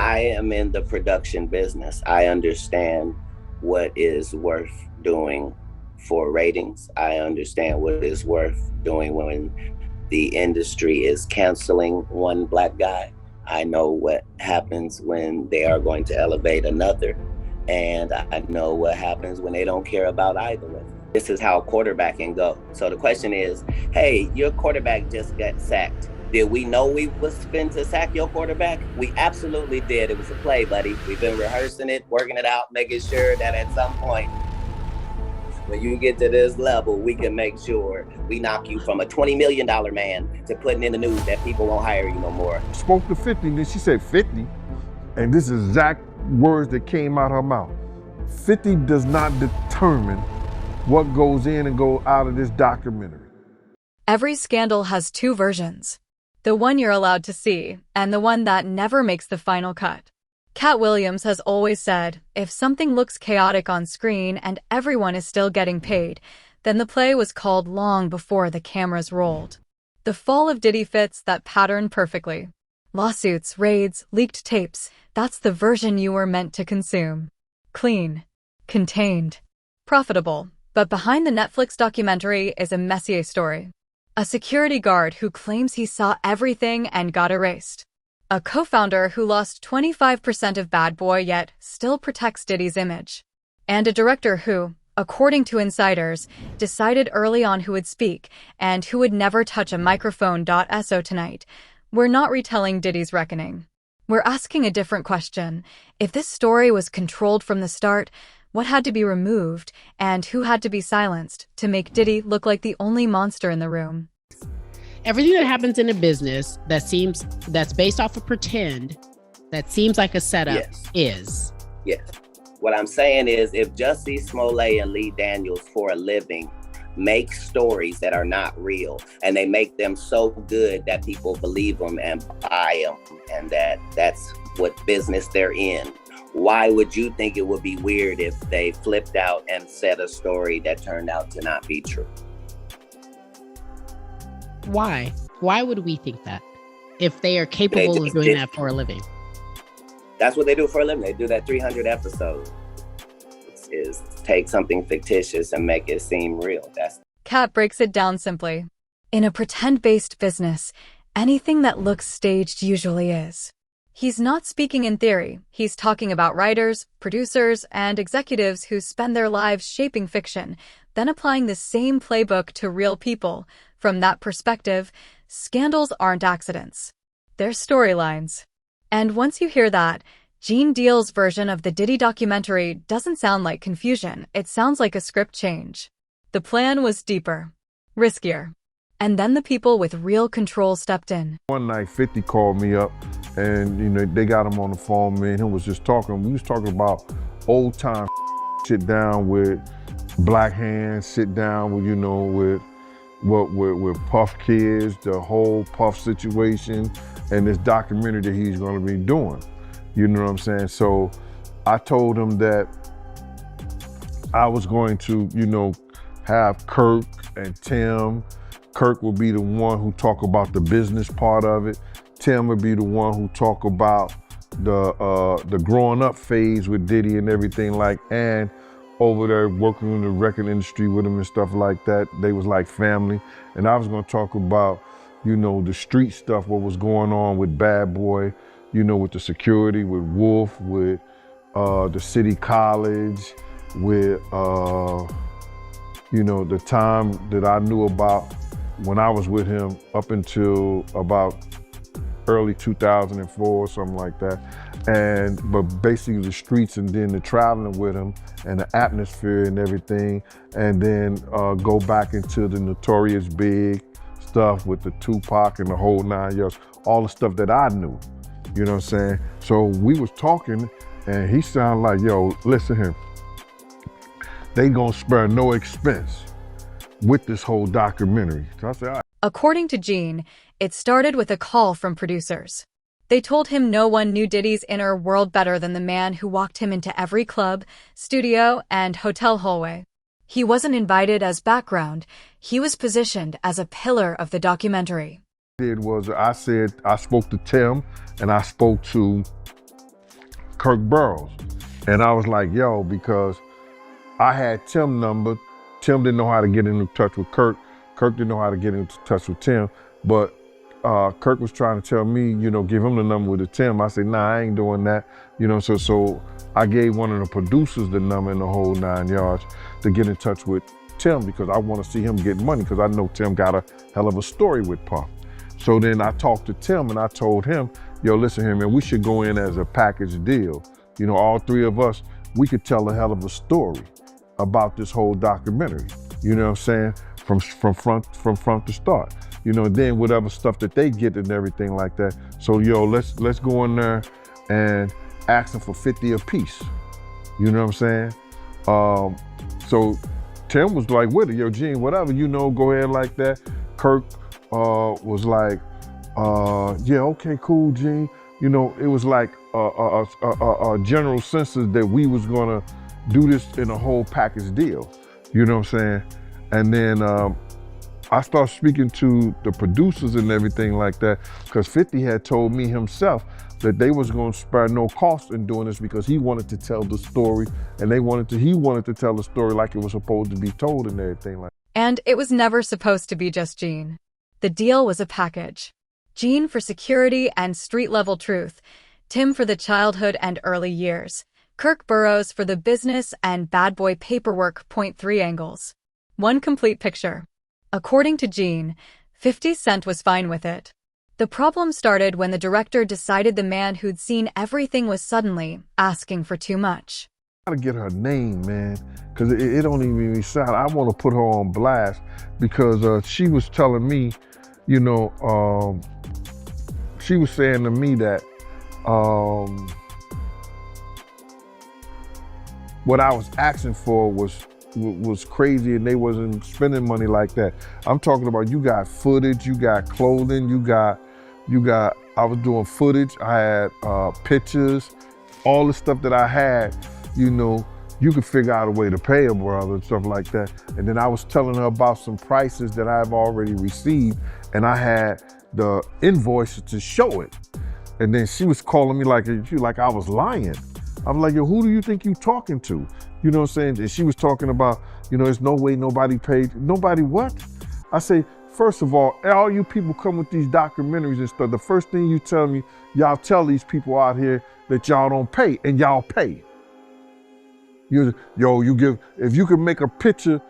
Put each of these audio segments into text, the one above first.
I am in the production business. I understand what is worth doing for ratings. I understand what is worth doing when the industry is canceling one black guy. I know what happens when they are going to elevate another. And I know what happens when they don't care about either of them. This is how quarterbacking goes. So the question is, hey, your quarterback just got sacked. Did we know we was fin to sack your quarterback? We absolutely did. It was a play, buddy. We've been rehearsing it, working it out, making sure that at some point, when you get to this level, we can make sure we knock you from a $20 million man to putting in the news that people won't hire you no more. Spoke to 50, then she said 50, and this is exact words that came out her mouth. 50 does not determine what goes in and goes out of this documentary. Every scandal has two versions. The one you're allowed to see, and the one that never makes the final cut. Katt Williams has always said, if something looks chaotic on screen and everyone is still getting paid, then the play was called long before the cameras rolled. The fall of Diddy fits that pattern perfectly. Lawsuits, raids, leaked tapes, that's the version you were meant to consume. Clean, contained, profitable. But behind the Netflix documentary is a messier story. A security guard who claims he saw everything and got erased. A co-founder who lost 25% of Bad Boy yet still protects Diddy's image. And a director who, according to insiders, decided early on who would speak and who would never touch a microphone. So tonight, we're not retelling Diddy's reckoning. We're asking a different question. If this story was controlled from the start, what had to be removed and who had to be silenced to make Diddy look like the only monster in the room? Everything that happens in a business that's based off of pretend, that seems like a setup, is. Yes. What I'm saying is, if Jussie Smollett and Lee Daniels for a living make stories that are not real, and they make them so good that people believe them and buy them, and that's what business they're in, why would you think it would be weird if they flipped out and said a story that turned out to not be true? Why? Why would we think that if they are capable of doing that for a living? That's what they do for a living. They do that 300 episodes. Is take something fictitious and make it seem real. Katt breaks it down simply. In a pretend-based business, anything that looks staged usually is. He's not speaking in theory. He's talking about writers, producers, and executives who spend their lives shaping fiction, then applying the same playbook to real people. From that perspective, scandals aren't accidents. They're storylines. And once you hear that, Gene Deal's version of the Diddy documentary doesn't sound like confusion. It sounds like a script change. The plan was deeper, riskier. And then the people with real control stepped in. One night, 50 called me up, and they got him on the phone. Me and him was just talking. We was talking about old time sit down with Black Hands, sit down with with Puff Kids, the whole Puff situation, and this documentary that he's going to be doing. You know what I'm saying? So I told him that I was going to, have Kirk and Tim. Kirk will be the one who talk about the business part of it. Tim would be the one who talk about the growing up phase with Diddy and everything and over there working in the record industry with him and stuff like that. They was like family. And I was gonna talk about, the street stuff, what was going on with Bad Boy, with the security, with Wolf, with the city college, with, the time that I knew about when I was with him up until about early 2004 or something like that. But basically the streets and then the traveling with him and the atmosphere and everything. And then go back into the Notorious Big stuff with the Tupac and the whole 9 yards, all the stuff that I knew, you know what I'm saying? So we was talking and he sounded like, yo, listen here, they gonna spare no expense with this whole documentary. So I said, all right. According to Gene, it started with a call from producers. They told him no one knew Diddy's inner world better than the man who walked him into every club, studio, and hotel hallway. He wasn't invited as background. He was positioned as a pillar of the documentary. I spoke to Tim and I spoke to Kirk Burrows. And I was like, yo, because I had Tim number. Tim didn't know how to get into touch with Kirk. Kirk didn't know how to get into touch with Tim. But Kirk was trying to tell me, give him the number with the Tim. I said, nah, I ain't doing that. So I gave one of the producers the number in the whole 9 yards to get in touch with Tim because I want to see him get money because I know Tim got a hell of a story with Puff. So then I talked to Tim and I told him, yo, listen here, man, we should go in as a package deal. All three of us, we could tell a hell of a story about this whole documentary. You know what I'm saying? From front to start. Then whatever stuff that they get and everything like that. So yo, let's go in there and ask them for 50 a piece. You know what I'm saying? So Tim was like with it, yo, Gene, whatever, go ahead like that. Kirk was like, yeah, okay, cool, Gene. It was like a general census that we was gonna do this in a whole package deal. You know what I'm saying? And then I started speaking to the producers and everything like that because 50 had told me himself that they was gonna spare no cost in doing this because he wanted to tell the story and he wanted to tell the story like it was supposed to be told and everything like that. And it was never supposed to be just Gene. The deal was a package. Gene for security and street-level truth, Tim for the childhood and early years, Kirk Burrows for the business and bad boy paperwork .3 angles. One complete picture. According to Gene, 50 Cent was fine with it. The problem started when the director decided the man who'd seen everything was suddenly asking for too much. I gotta get her name, man, because it don't even make sense. I want to put her on blast because she was telling me, she was saying to me that what I was asking for was crazy and they wasn't spending money like that. I'm talking about you got footage, you got clothing, you got, I was doing footage, I had pictures, all the stuff that I had, you could figure out a way to pay a brother and stuff like that. And then I was telling her about some prices that I've already received and I had the invoices to show it. And then she was calling me like I was lying. I'm like, yo, who do you think you talking to? You know what I'm saying? And she was talking about, there's no way nobody paid. Nobody what? I say, first of all you people come with these documentaries and stuff, the first thing you tell me, y'all tell these people out here that y'all don't pay, and y'all pay. You give, if you can make a picture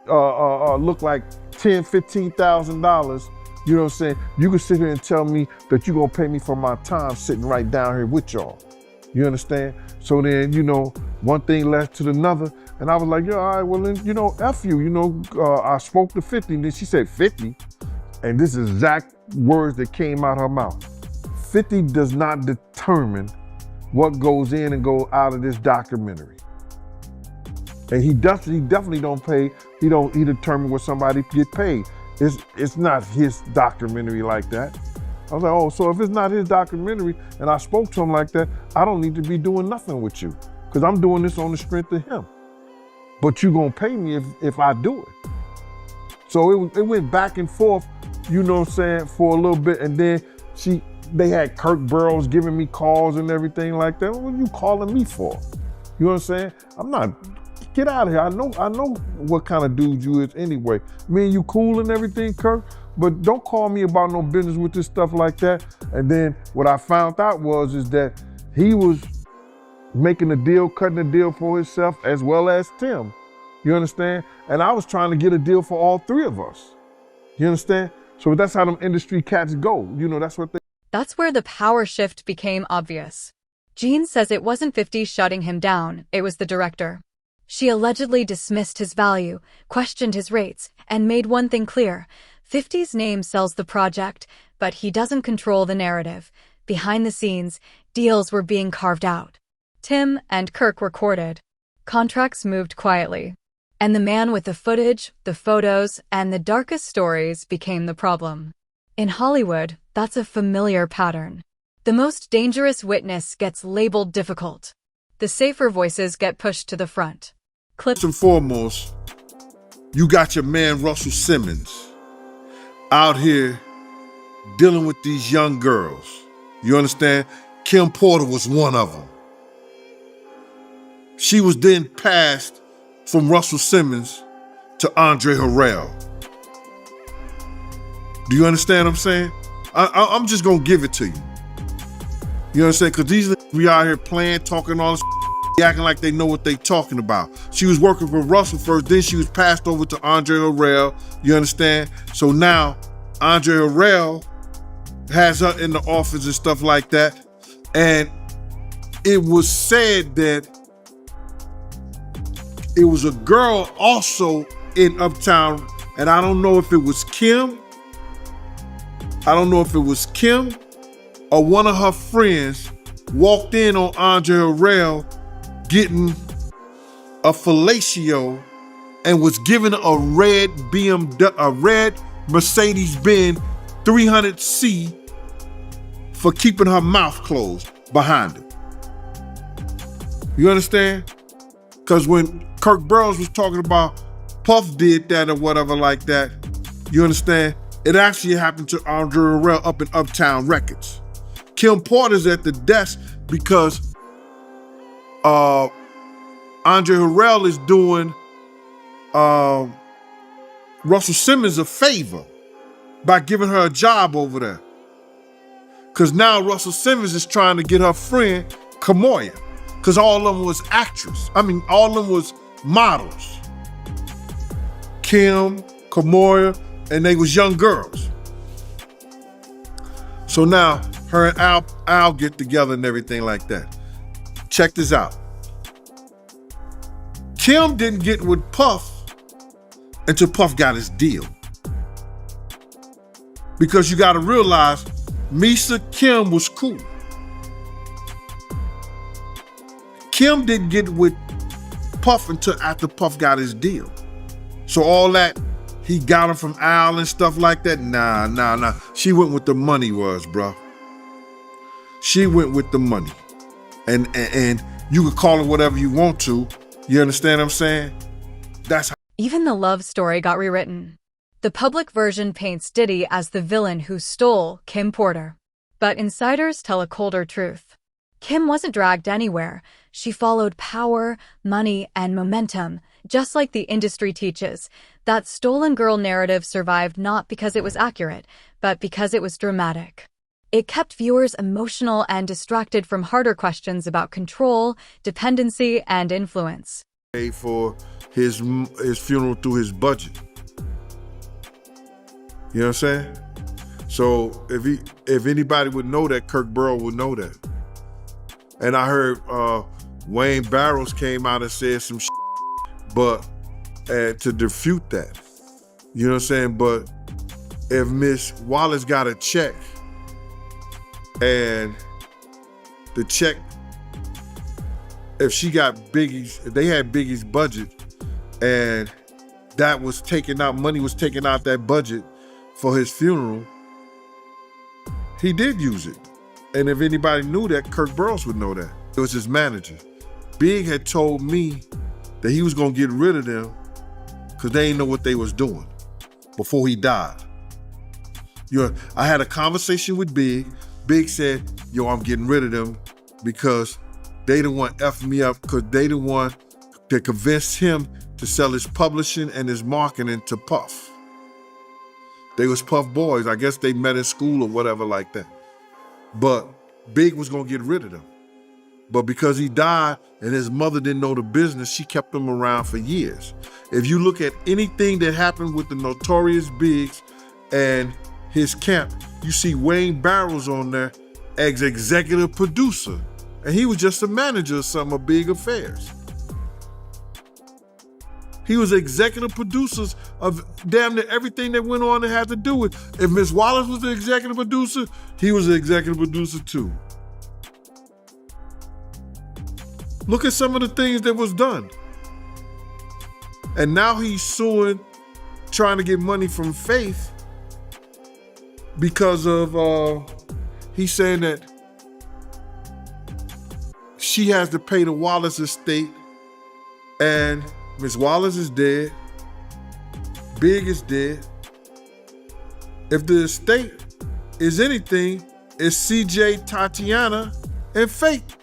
look like $10,000, $15,000, you know what I'm saying? You can sit here and tell me that you're gonna pay me for my time sitting right down here with y'all. You understand? So then, one thing led to another, and I was like, yo, all right, well then, F you, I spoke to 50, and then she said 50, and this is exact words that came out her mouth. 50 does not determine what goes in and go out of this documentary. And he definitely don't pay, he determine what somebody get paid. It's not his documentary like that. I was like, oh, so if it's not his documentary and I spoke to him like that, I don't need to be doing nothing with you because I'm doing this on the strength of him. But you gonna pay me if I do it. So it went back and forth, you know what I'm saying, for a little bit. And then they had Kirk Burrows giving me calls and everything like that. What are you calling me for? You know what I'm saying? I'm not, get out of here. I know what kind of dude you is anyway. Me and you cool and everything, Kirk, but don't call me about no business with this stuff like that. And then what I found out is that he was making a deal, cutting a deal for himself as well as Tim. You understand? And I was trying to get a deal for all three of us. You understand? So that's how them industry cats go. That's where the power shift became obvious. Gene says it wasn't 50 shutting him down, it was the director. She allegedly dismissed his value, questioned his rates, and made one thing clear. 50's name sells the project, but he doesn't control the narrative. Behind the scenes, deals were being carved out. Tim and Kirk were courted. Contracts moved quietly. And the man with the footage, the photos, and the darkest stories became the problem. In Hollywood, that's a familiar pattern. The most dangerous witness gets labeled difficult. The safer voices get pushed to the front. First and foremost, you got your man Russell Simmons out here dealing with these young girls. You understand? Kim Porter was one of them. she was then passed from Russell Simmons to Andre Harrell. Do you understand what I'm saying? I'm just gonna give it to you. You know what I'm saying? Because these we out here playing, talking all this, acting like they know what they talking about. She was working for Russell first, then she was passed over to Andre Harrell. You understand? So now Andre Harrell has her in the office and stuff like that. And it was said that it was a girl also in Uptown, and I don't know if it was Kim. I don't know if it was Kim or one of her friends walked in on Andre Harrell getting a fellatio and was given a red Mercedes-Benz 300C for keeping her mouth closed behind her. You understand? Because when Kirk Burroughs was talking about Puff did that or whatever like that, you understand? It actually happened to Andre Harrell up in Uptown Records. Kim Porter's at the desk because Andre Harrell is doing Russell Simmons a favor by giving her a job over there. Because now Russell Simmons is trying to get her friend Kamoya, because all of them was all of them was models. Kim, Kamoya, and they was young girls. So now her and Al get together and everything like that. Check this out. Kim didn't get with Puff until Puff got his deal. Because you gotta realize, Misa Kim was cool. Kim didn't get with Puff until after Puff got his deal. So all that, he got him from Al and stuff like that, nah. She went with the money was, bro. She went with the money. And you could call it whatever you want to. You understand what I'm saying? That's how. Even the love story got rewritten. The public version paints Diddy as the villain who stole Kim Porter. But insiders tell a colder truth. Kim wasn't dragged anywhere. She followed power, money, and momentum, just like the industry teaches. That stolen girl narrative survived not because it was accurate, but because it was dramatic. It kept viewers emotional and distracted from harder questions about control, dependency, and influence. Paid for his funeral through his budget. You know what I'm saying? So if anybody would know that, Kirk Burrow would know that. And I heard Wayne Barrows came out and said some shit, but to refute that. You know what I'm saying? But if Miss Wallace got a check and the check, if she got Biggie's, if they had Biggie's budget and that was taken out, money was taken out that budget for his funeral, he did use it. And if anybody knew that, Kirk Burroughs would know that. It was his manager. Big had told me that he was gonna get rid of them because they didn't know what they was doing before he died. I had a conversation with Big. Big said, yo, I'm getting rid of them because they didn't want to F me up, because they didn't want to convince him to sell his publishing and his marketing to Puff. They was Puff boys. I guess they met in school or whatever like that. But Big was gonna get rid of them. But because he died and his mother didn't know the business, she kept him around for years. If you look at anything that happened with the Notorious Biggs and his camp, you see Wayne Barrows on there as executive producer. And he was just a manager of some of Big Affairs. He was executive producers of damn near everything that went on that had to do with. If Miss Wallace was the executive producer, he was the executive producer too. Look at some of the things that was done. And now he's suing, trying to get money from Faith because of, he's saying that she has to pay the Wallace estate, and Miss Wallace is dead, Big is dead. If the estate is anything, it's CJ, Tatiana, and Faith.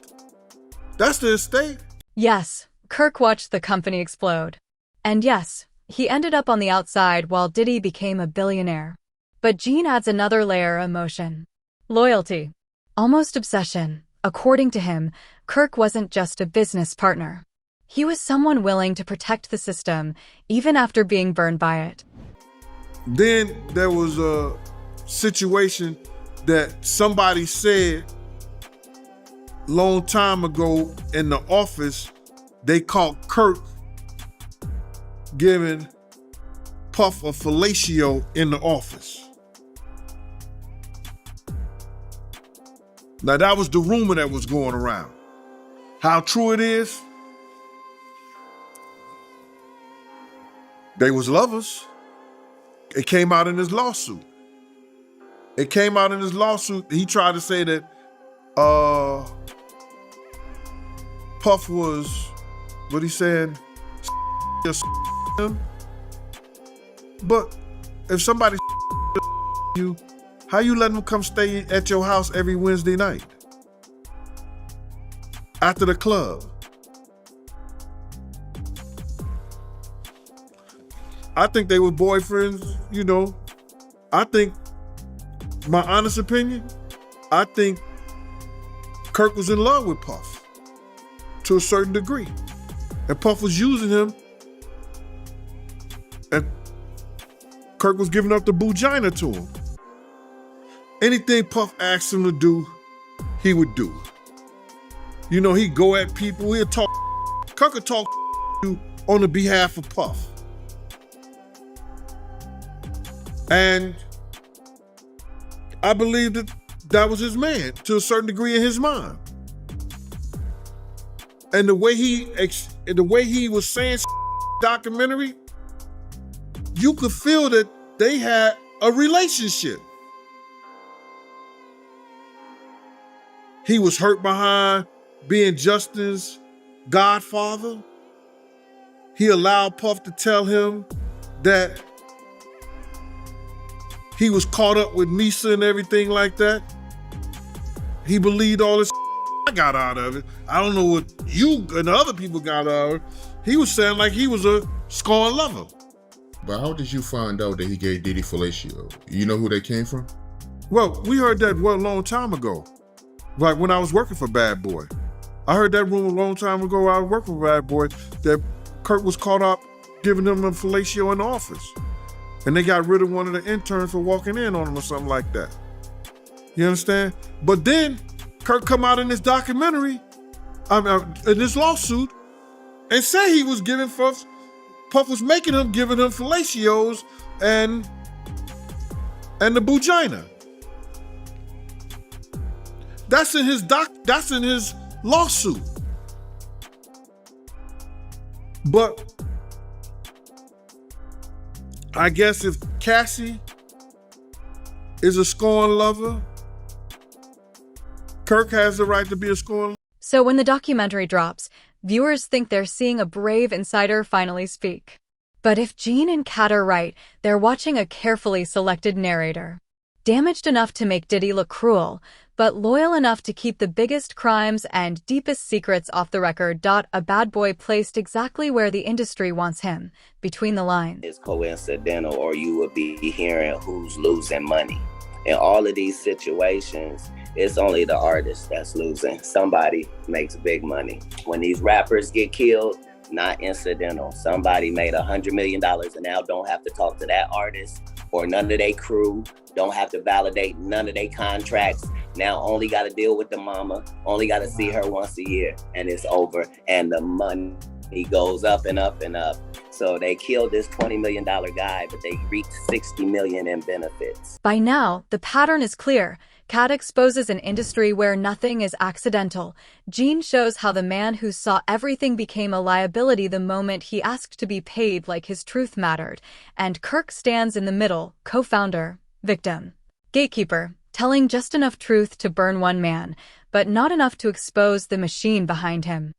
That's the estate. Yes, Kirk watched the company explode. And yes, he ended up on the outside while Diddy became a billionaire. But Gene adds another layer of emotion. Loyalty. Almost obsession. According to him, Kirk wasn't just a business partner. He was someone willing to protect the system, even after being burned by it. Then there was a situation that somebody said long time ago in the office. They caught Kirk giving Puff a fellatio in the office. Now that was the rumor that was going around. How true it is? They was lovers. It came out in his lawsuit. He tried to say that Puff was, what he said, him. But if somebody you, how you letting them come stay at your house every Wednesday night? After the club? I think they were boyfriends, you know. I think, my honest opinion, I think Kirk was in love with Puff to a certain degree. And Puff was using him, and Kirk was giving up the bujina to him. Anything Puff asked him to do, he would do. You know, he'd go at people, he'd talk. Kirk would talk to you on the behalf of Puff. And I believe that that was his man to a certain degree in his mind. And the way he was saying documentary, you could feel that they had a relationship. He was hurt behind being Justin's godfather. He allowed Puff to tell him that he was caught up with Misa and everything like that. He believed all this I got out of it. I don't know what you and the other people got out of it. He was saying like he was a scorned lover. But how did you find out that he gave Diddy fellatio? You know who they came from? Well, we heard that a long time ago. Like when I was working for Bad Boy. I heard that rumor a long time ago. I was working for Bad Boy that Kirk was caught up giving him a fellatio in the office. And they got rid of one of the interns for walking in on him or something like that. You understand? But then Kirk come out in this documentary, in this lawsuit, and say he was giving Puff was making him, giving him fellatios and the bujina. That's in his lawsuit. But I guess if Cassie is a scorned lover, Kirk has the right to be a scorned lover. So when the documentary drops, viewers think they're seeing a brave insider finally speak. But if Gene and Katt are right, they're watching a carefully selected narrator. Damaged enough to make Diddy look cruel, but loyal enough to keep the biggest crimes and deepest secrets off the record. A bad boy placed exactly where the industry wants him, between the lines. It's coincidental, or you would be hearing who's losing money. In all of these situations, it's only the artist that's losing. Somebody makes big money. When these rappers get killed, not incidental. Somebody made $100 million and now don't have to talk to that artist or none of their crew, don't have to validate none of their contracts. Now only got to deal with the mama, only got to see her once a year, and it's over. And the money goes up and up and up. So they killed this $20 million guy, but they reaped $60 million in benefits. By now, the pattern is clear. Katt exposes an industry where nothing is accidental. Gene shows how the man who saw everything became a liability the moment he asked to be paid like his truth mattered. And Kirk stands in the middle, co-founder, victim, gatekeeper, telling just enough truth to burn one man, but not enough to expose the machine behind him.